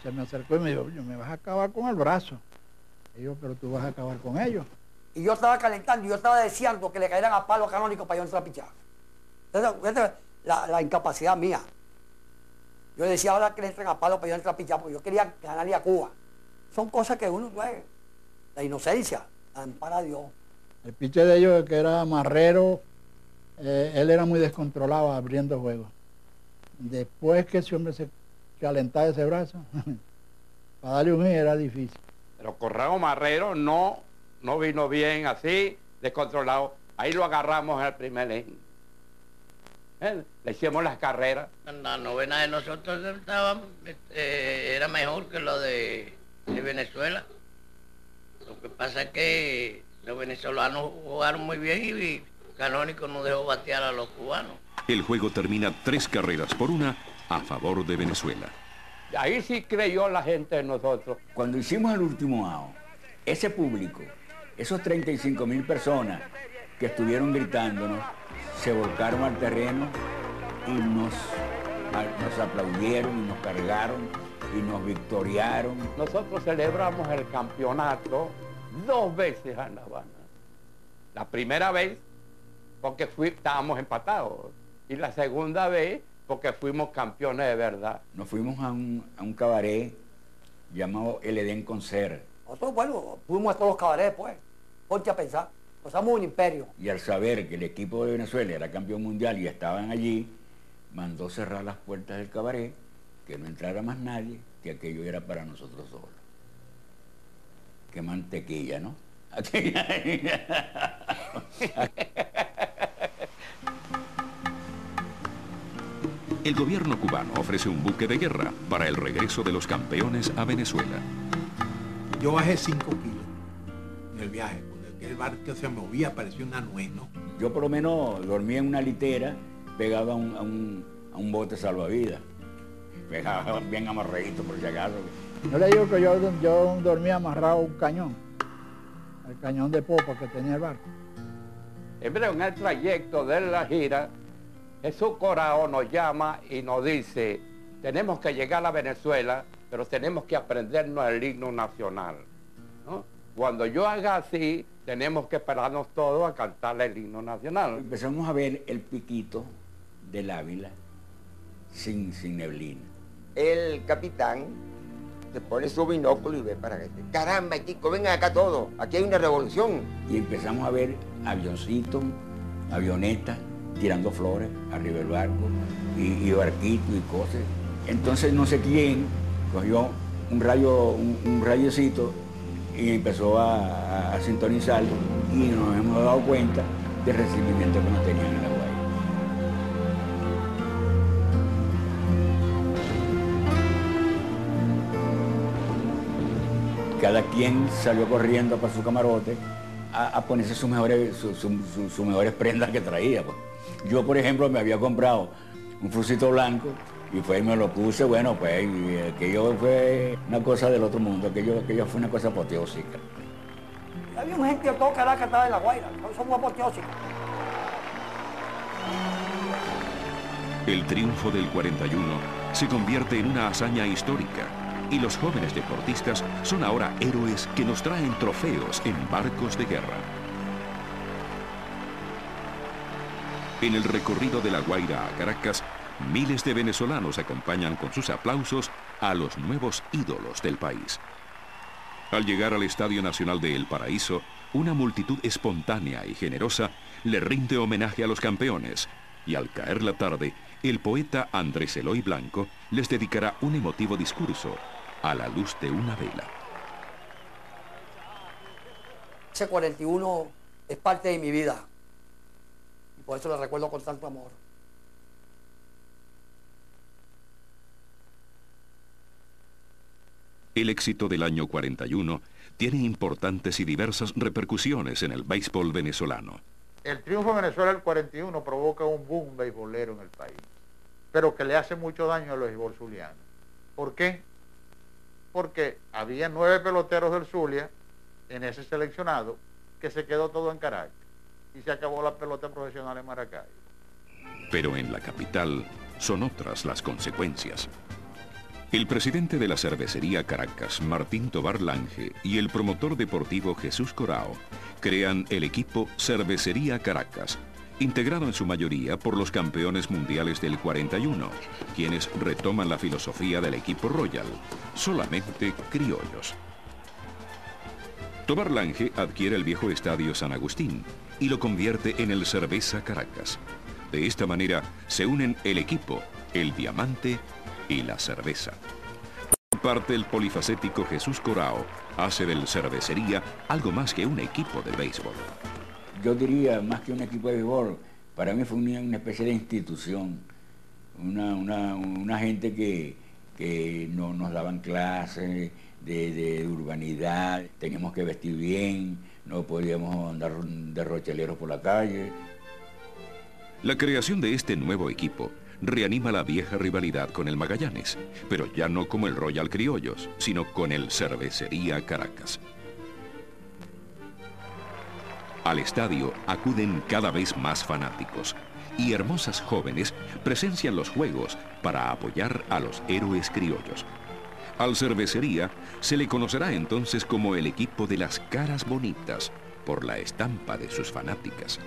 E: se me acercó y me dijo, me vas a acabar con el brazo. Y yo, pero tú vas a acabar con ellos.
A: Y yo estaba calentando, yo estaba deseando que le cayeran a palo Canónico para yo entrar a pichar. Esa es la incapacidad mía. Yo decía ahora que le entren a palo para yo entrar a pichar, porque yo quería ganarle a Cuba. Son cosas que uno, la inocencia. Ampara Dios.
E: El pitcher de ellos, que era Marrero, él era muy descontrolado abriendo juegos. Después que ese hombre se calentaba ese brazo, para darle un hit era difícil.
B: Pero Corrado Marrero no vino bien así, descontrolado. Ahí lo agarramos en el primer inning. Le hicimos las carreras.
N: La novena de nosotros era mejor que lo de Venezuela. Lo que pasa es que los venezolanos jugaron muy bien y Canónico no dejó batear a los cubanos.
H: El juego termina 3-1 a favor de Venezuela.
B: Ahí sí creyó la gente en nosotros.
F: Cuando hicimos el último out, ese público, esos 35.000 personas que estuvieron gritándonos, se volcaron al terreno y nos aplaudieron y nos cargaron y nos victoriaron.
B: Nosotros celebramos el campeonato 2 veces en La Habana. La primera vez porque estábamos empatados y la segunda vez porque fuimos campeones de verdad.
F: Nos fuimos a un cabaret llamado El Edén Concert.
A: Nosotros, bueno, fuimos a todos los cabarets, pues. Ponte a pensar. Pasamos un imperio.
F: Y al saber que el equipo de Venezuela era campeón mundial y estaban allí, mandó cerrar las puertas del cabaret, que no entrara más nadie, que aquello era para nosotros solos. Qué mantequilla, ¿no?
H: El gobierno cubano ofrece un buque de guerra para el regreso de los campeones a Venezuela.
G: Yo bajé 5 kilos en el viaje, porque el barco se movía, parecía una nuez, ¿no?
F: Yo por lo menos dormía en una litera pegado a un bote salvavidas. Pegado bien amarradito por si acaso.
E: Yo le digo que yo dormía amarrado a un cañón, el cañón de popa que tenía el barco.
B: En el trayecto de la gira, Jesús Corao nos llama y nos dice, tenemos que llegar a Venezuela, pero tenemos que aprendernos el himno nacional, ¿no? Cuando yo haga así, tenemos que pararnos todos a cantar el himno nacional.
F: Empezamos a ver el piquito del Ávila sin neblina.
C: El capitán se pone su binóculo y ve para acá. Caramba, chicos, vengan acá todos, aquí hay una revolución.
F: Y empezamos a ver avioncitos, avionetas, tirando flores arriba del barco, y barquitos y cosas. Entonces no sé quién cogió un rayocito y empezó a sintonizar y nos hemos dado cuenta del recibimiento que nos tenían en la Guaira. Cada quien salió corriendo para su camarote a ponerse sus mejores prendas que traía, pues. Yo, por ejemplo, me había comprado un frucito blanco y fue y me lo puse, bueno, pues aquello fue una cosa del otro mundo, aquello fue una cosa apoteósica.
A: Había un gente de todo Caracas que estaba en La Guaira, somos apoteósicos.
H: El triunfo del 41 se convierte en una hazaña histórica y los jóvenes deportistas son ahora héroes que nos traen trofeos en barcos de guerra. En el recorrido de La Guaira a Caracas, miles de venezolanos acompañan con sus aplausos a los nuevos ídolos del país. Al llegar al Estadio Nacional de El Paraíso, una multitud espontánea y generosa le rinde homenaje a los campeones, y al caer la tarde, el poeta Andrés Eloy Blanco les dedicará un emotivo discurso a la luz de una vela.
A: Ese 41 es parte de mi vida. Y por eso lo recuerdo con tanto amor.
H: El éxito del año 41 tiene importantes y diversas repercusiones en el béisbol venezolano.
K: El triunfo de Venezuela del 41 provoca un boom beisbolero en el país, pero que le hace mucho daño a los béisbol zulianos. ¿Por qué? Porque había 9 peloteros del Zulia en ese seleccionado que se quedó todo en Caracas y se acabó la pelota profesional en Maracaibo.
H: Pero en la capital son otras las consecuencias. El presidente de la cervecería Caracas, Martín Tobar Lange, y el promotor deportivo Jesús Corao crean el equipo Cervecería Caracas, integrado en su mayoría por los campeones mundiales del 41, quienes retoman la filosofía del equipo Royal, solamente criollos. Tobar Lange adquiere el viejo estadio San Agustín y lo convierte en el Cerveza Caracas. De esta manera se unen el equipo, el diamante y la cerveza. Por parte, el polifacético Jesús Corao hace del Cervecería algo más que un equipo de béisbol.
F: Yo diría, más que un equipo de béisbol, para mí fue una especie de institución, una gente que nos daban clases de urbanidad, teníamos que vestir bien, no podíamos andar de rocheleros por la calle.
H: La creación de este nuevo equipo reanima la vieja rivalidad con el Magallanes, pero ya no como el Royal Criollos, sino con el Cervecería Caracas. Al estadio acuden cada vez más fanáticos y hermosas jóvenes presencian los juegos para apoyar a los héroes criollos. Al Cervecería se le conocerá entonces como el equipo de las caras bonitas por la estampa de sus fanáticas.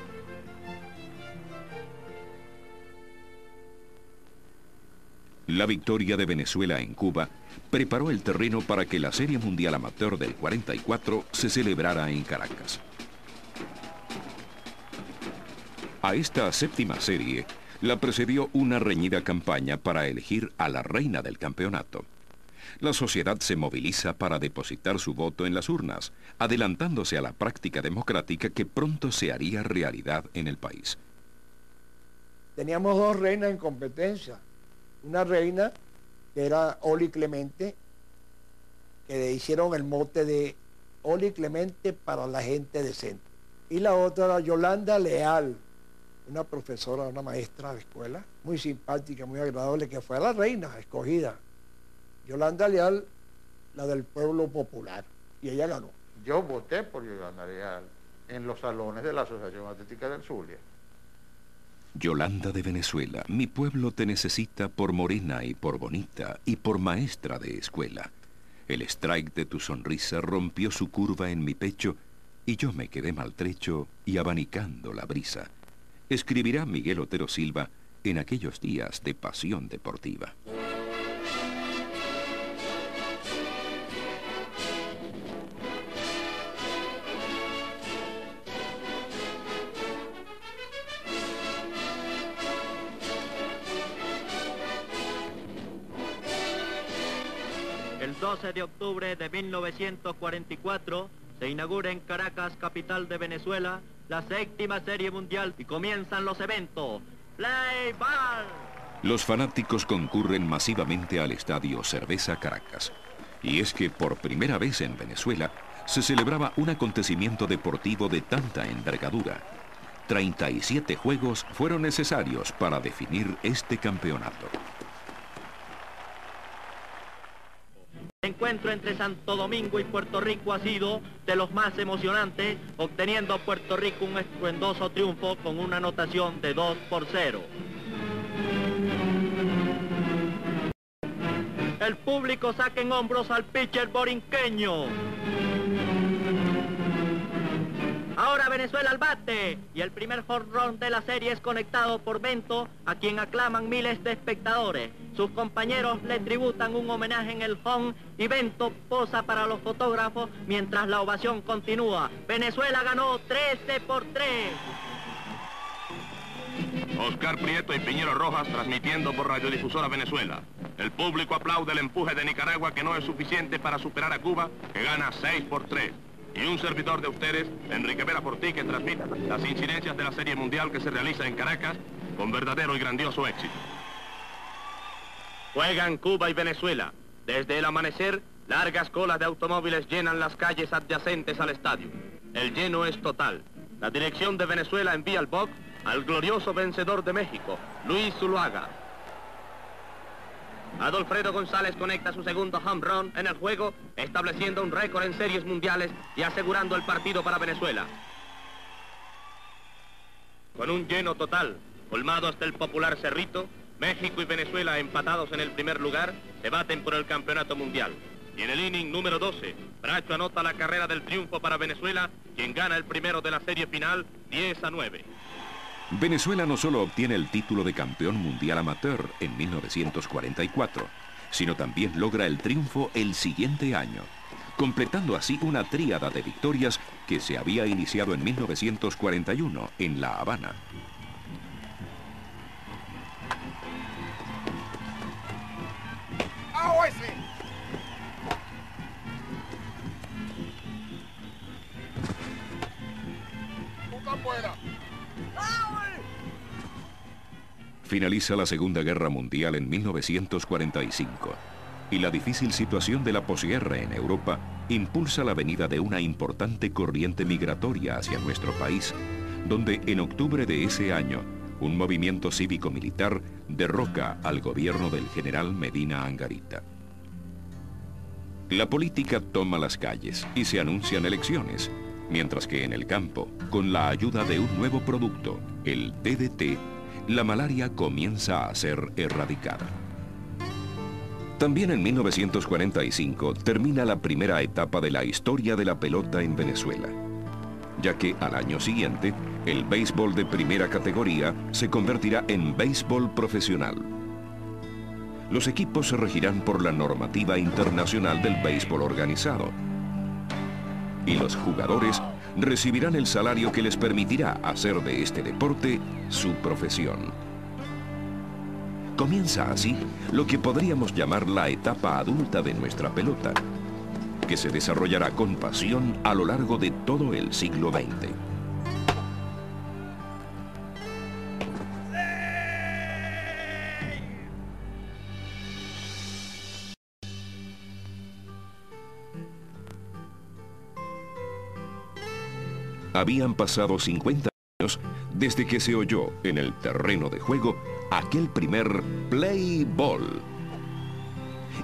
H: La victoria de Venezuela en Cuba preparó el terreno para que la Serie Mundial Amateur del 44 se celebrara en Caracas. A esta séptima serie la precedió una reñida campaña para elegir a la reina del campeonato. La sociedad se moviliza para depositar su voto en las urnas, adelantándose a la práctica democrática que pronto se haría realidad en el país.
I: Teníamos dos reinas en competencia. Una reina que era Oli Clemente, que le hicieron el mote de Oli Clemente para la gente decente. Y la otra era Yolanda Leal, una profesora, una maestra de escuela, muy simpática, muy agradable, que fue la reina escogida. Yolanda Leal, la del pueblo popular, y ella ganó.
K: Yo voté por Yolanda Leal en los salones de la Asociación Atlética del Zulia.
H: Yolanda de Venezuela, mi pueblo te necesita por morena y por bonita y por maestra de escuela. El strike de tu sonrisa rompió su curva en mi pecho y yo me quedé maltrecho y abanicando la brisa. Escribirá Miguel Otero Silva en aquellos días de pasión deportiva.
O: El 12 de octubre de 1944 se inaugura en Caracas, capital de Venezuela, la séptima Serie Mundial y comienzan los eventos. ¡Play ball!
H: Los fanáticos concurren masivamente al estadio Cerveza Caracas. Y es que por primera vez en Venezuela se celebraba un acontecimiento deportivo de tanta envergadura. 37 juegos fueron necesarios para definir este campeonato.
O: El encuentro entre Santo Domingo y Puerto Rico ha sido de los más emocionantes, obteniendo Puerto Rico un estruendoso triunfo con una anotación de 2-0. El público saca en hombros al pitcher borinqueño. Ahora Venezuela al bate y el primer jonrón de la serie es conectado por Bento, a quien aclaman miles de espectadores. Sus compañeros le tributan un homenaje en el home y Bento posa para los fotógrafos mientras la ovación continúa. Venezuela ganó 13-3.
J: Oscar Prieto y Piñero Rojas transmitiendo por Radiodifusora Venezuela. El público aplaude el empuje de Nicaragua, que no es suficiente para superar a Cuba, que gana 6-3. Y un servidor de ustedes, Enrique Vera Portí, que transmite las incidencias de la Serie Mundial que se realiza en Caracas con verdadero y grandioso éxito.
O: Juegan Cuba y Venezuela. Desde el amanecer, largas colas de automóviles llenan las calles adyacentes al estadio. El lleno es total. La dirección de Venezuela envía al box al glorioso vencedor de México, Luis Zuluaga. Adolfredo González conecta su segundo home run en el juego, estableciendo un récord en series mundiales y asegurando el partido para Venezuela. Con un lleno total, colmado hasta el popular Cerrito, México y Venezuela, empatados en el primer lugar, se baten por el campeonato mundial. Y en el inning número 12, Bracho anota la carrera del triunfo para Venezuela, quien gana el primero de la serie final, 10-9.
H: Venezuela no solo obtiene el título de campeón mundial amateur en 1944, sino también logra el triunfo el siguiente año. completando así una tríada de victorias que se había iniciado en 1941 en La Habana. Finaliza la Segunda Guerra Mundial en 1945 y la difícil situación de la posguerra en Europa impulsa la venida de una importante corriente migratoria hacia nuestro país, donde en octubre de ese año un movimiento cívico-militar derroca al gobierno del general Medina Angarita. La política toma las calles y se anuncian elecciones, mientras que en el campo, con la ayuda de un nuevo producto, el DDT, la malaria comienza a ser erradicada. También en 1945 termina la primera etapa de la historia de la pelota en Venezuela, ya que al año siguiente, el béisbol de primera categoría se convertirá en béisbol profesional. Los equipos se regirán por la normativa internacional del béisbol organizado, y los jugadores recibirán el salario que les permitirá hacer de este deporte su profesión. Comienza así lo que podríamos llamar la etapa adulta de nuestra pelota, que se desarrollará con pasión a lo largo de todo el siglo XX. Habían pasado 50 años desde que se oyó en el terreno de juego aquel primer play ball.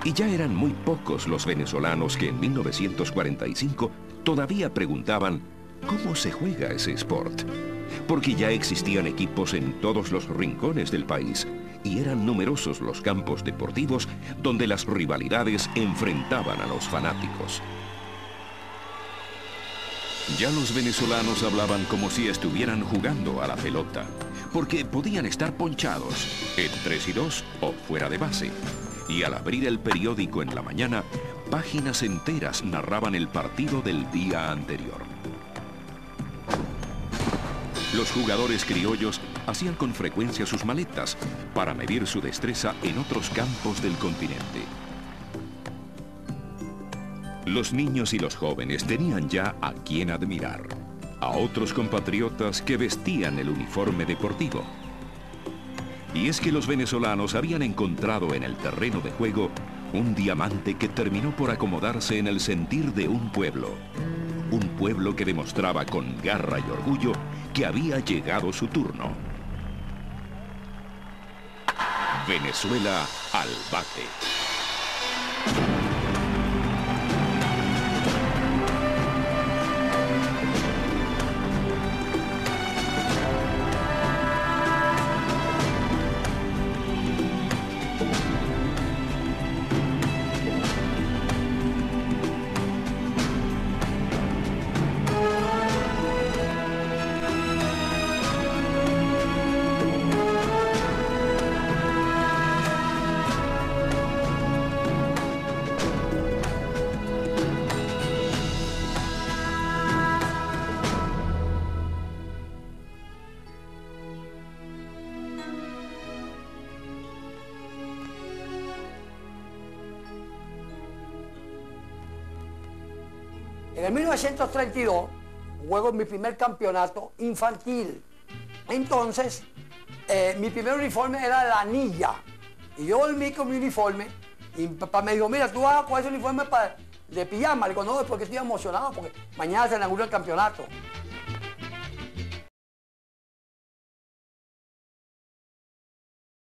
H: Y ya eran muy pocos los venezolanos que en 1945 todavía preguntaban ¿cómo se juega ese sport? Porque ya existían equipos en todos los rincones del país y eran numerosos los campos deportivos donde las rivalidades enfrentaban a los fanáticos. Ya los venezolanos hablaban como si estuvieran jugando a la pelota, porque podían estar ponchados en 3-2 o fuera de base. Y al abrir el periódico en la mañana, páginas enteras narraban el partido del día anterior. Los jugadores criollos hacían con frecuencia sus maletas para medir su destreza en otros campos del continente. Los niños y los jóvenes tenían ya a quien admirar, a otros compatriotas que vestían el uniforme deportivo. Y es que los venezolanos habían encontrado en el terreno de juego un diamante que terminó por acomodarse en el sentir de un pueblo que demostraba con garra y orgullo que había llegado su turno. Venezuela al bate.
A: En el 1932 juego mi primer campeonato infantil. Entonces, mi primer uniforme era la anilla. Y yo volví con mi uniforme y mi papá me dijo, mira, tú vas a coger ese uniforme de pijama. Le digo, no, es porque estoy emocionado, porque mañana se inaugura el campeonato.